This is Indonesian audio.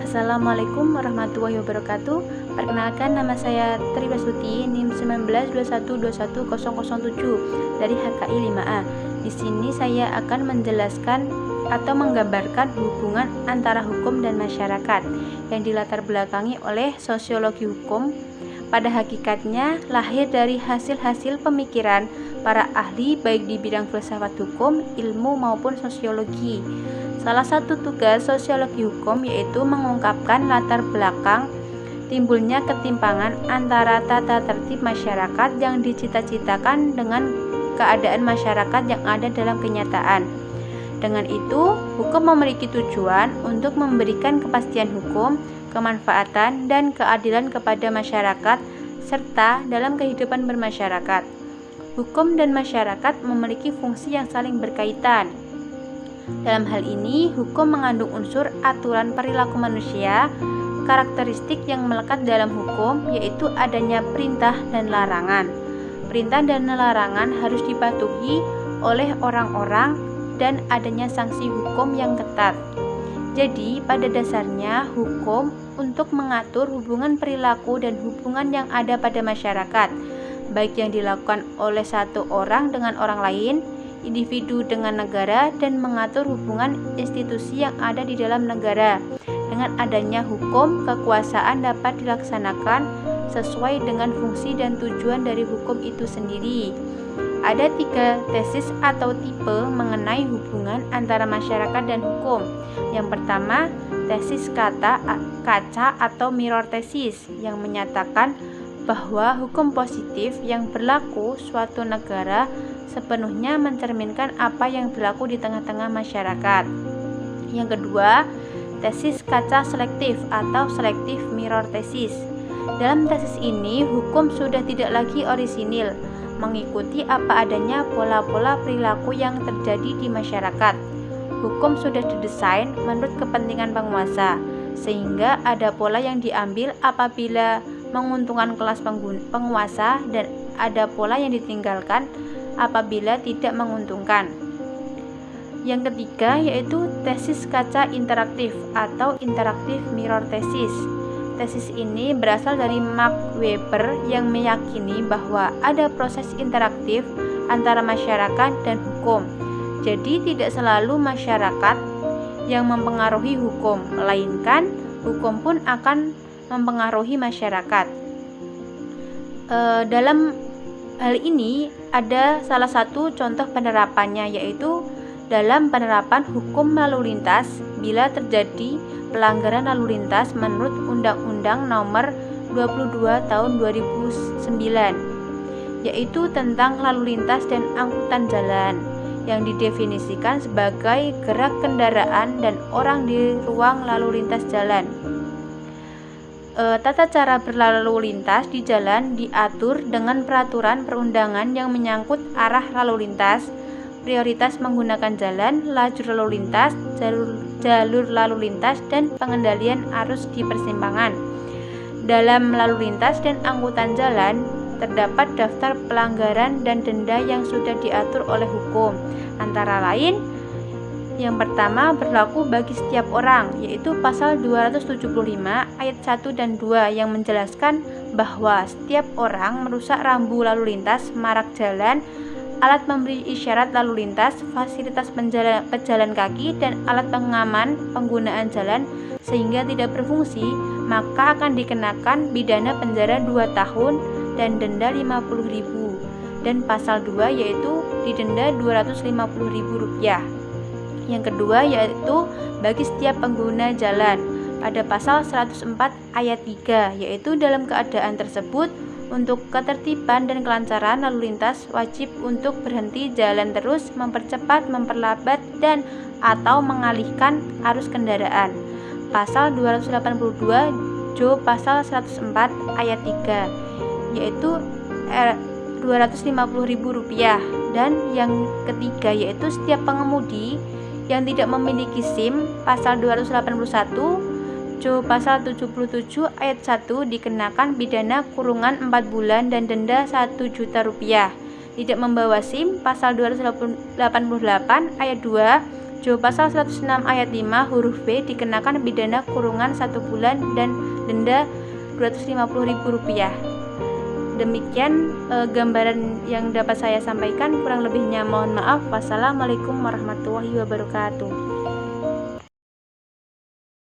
Assalamualaikum warahmatullahi wabarakatuh. Perkenalkan, nama saya Tri Basuti, NIM 1921210007 dari HKI 5A. Di sini saya akan menjelaskan atau menggambarkan hubungan antara hukum dan masyarakat yang dilatar belakangi oleh sosiologi hukum. Pada hakikatnya lahir dari hasil-hasil pemikiran para ahli baik di bidang filsafat hukum, ilmu maupun sosiologi. Salah satu tugas sosiologi hukum yaitu mengungkapkan latar belakang timbulnya ketimpangan antara tata tertib masyarakat yang dicita-citakan dengan keadaan masyarakat yang ada dalam kenyataan. Dengan itu, hukum memiliki tujuan untuk memberikan kepastian hukum, kemanfaatan, dan keadilan kepada masyarakat serta dalam kehidupan bermasyarakat. Hukum dan masyarakat memiliki fungsi yang saling berkaitan. Dalam hal ini, hukum mengandung unsur aturan perilaku manusia. Karakteristik yang melekat dalam hukum yaitu adanya perintah dan larangan. Perintah dan larangan harus dipatuhi oleh orang-orang dan adanya sanksi hukum yang ketat. Jadi, pada dasarnya hukum untuk mengatur hubungan perilaku dan hubungan yang ada pada masyarakat, baik yang dilakukan oleh satu orang dengan orang lain, individu dengan negara, dan mengatur hubungan institusi yang ada di dalam negara. Dengan adanya hukum, kekuasaan dapat dilaksanakan sesuai dengan fungsi dan tujuan dari hukum itu sendiri. Ada 3 tesis atau tipe mengenai hubungan antara masyarakat dan hukum. Yang pertama, tesis kaca atau mirror tesis yang menyatakan bahwa hukum positif yang berlaku suatu negara sepenuhnya mencerminkan apa yang berlaku di tengah-tengah masyarakat. Yang kedua, tesis kaca selektif atau selective mirror tesis. Dalam tesis ini, hukum sudah tidak lagi orisinil, mengikuti apa adanya pola-pola perilaku yang terjadi di masyarakat. Hukum sudah didesain menurut kepentingan penguasa, sehingga ada pola yang diambil apabila menguntungkan kelas penguasa dan ada pola yang ditinggalkan apabila tidak menguntungkan. Yang ketiga yaitu tesis kaca interaktif atau interactive mirror tesis. Tesis ini berasal dari Max Weber yang meyakini bahwa ada proses interaktif antara masyarakat dan hukum. Jadi tidak selalu masyarakat yang mempengaruhi hukum, melainkan hukum pun akan mempengaruhi masyarakat. Dalam hal ini ada salah satu contoh penerapannya, yaitu dalam penerapan hukum lalu lintas bila terjadi pelanggaran lalu lintas menurut Undang-Undang Nomor 22 Tahun 2009, yaitu tentang lalu lintas dan angkutan jalan, yang didefinisikan sebagai gerak kendaraan dan orang di ruang lalu lintas jalan. Tata cara berlalu lintas di jalan diatur dengan peraturan perundangan yang menyangkut arah lalu lintas, prioritas menggunakan jalan, lajur lalu lintas, jalur lalu lintas, dan pengendalian arus di persimpangan. Dalam lalu lintas dan angkutan jalan, terdapat daftar pelanggaran dan denda yang sudah diatur oleh hukum. Antara lain, yang pertama berlaku bagi setiap orang, yaitu pasal 275 ayat 1 dan 2 yang menjelaskan bahwa setiap orang merusak rambu lalu lintas, marak jalan, alat memberi isyarat lalu lintas, fasilitas pejalan kaki, dan alat pengaman penggunaan jalan sehingga tidak berfungsi, maka akan dikenakan pidana penjara 2 tahun dan denda Rp50.000. Dan pasal 2 yaitu didenda Rp250.000. Yang kedua yaitu bagi setiap pengguna jalan pada pasal 104 ayat 3, yaitu dalam keadaan tersebut untuk ketertiban dan kelancaran lalu lintas wajib untuk berhenti jalan terus, mempercepat, memperlambat, dan atau mengalihkan arus kendaraan. Pasal 282 Jo pasal 104 ayat 3 yaitu Rp250.000. Dan yang ketiga yaitu setiap pengemudi yang tidak memiliki SIM, pasal 281 Jo pasal 77 ayat 1 dikenakan pidana kurungan 4 bulan dan denda Rp1 juta. Tidak membawa SIM, pasal 288 ayat 2 Jo pasal 106 ayat 5 huruf B dikenakan pidana kurungan 1 bulan dan denda Rp250.000. Demikian gambaran yang dapat saya sampaikan, kurang lebihnya mohon maaf. Wassalamualaikum warahmatullahi wabarakatuh.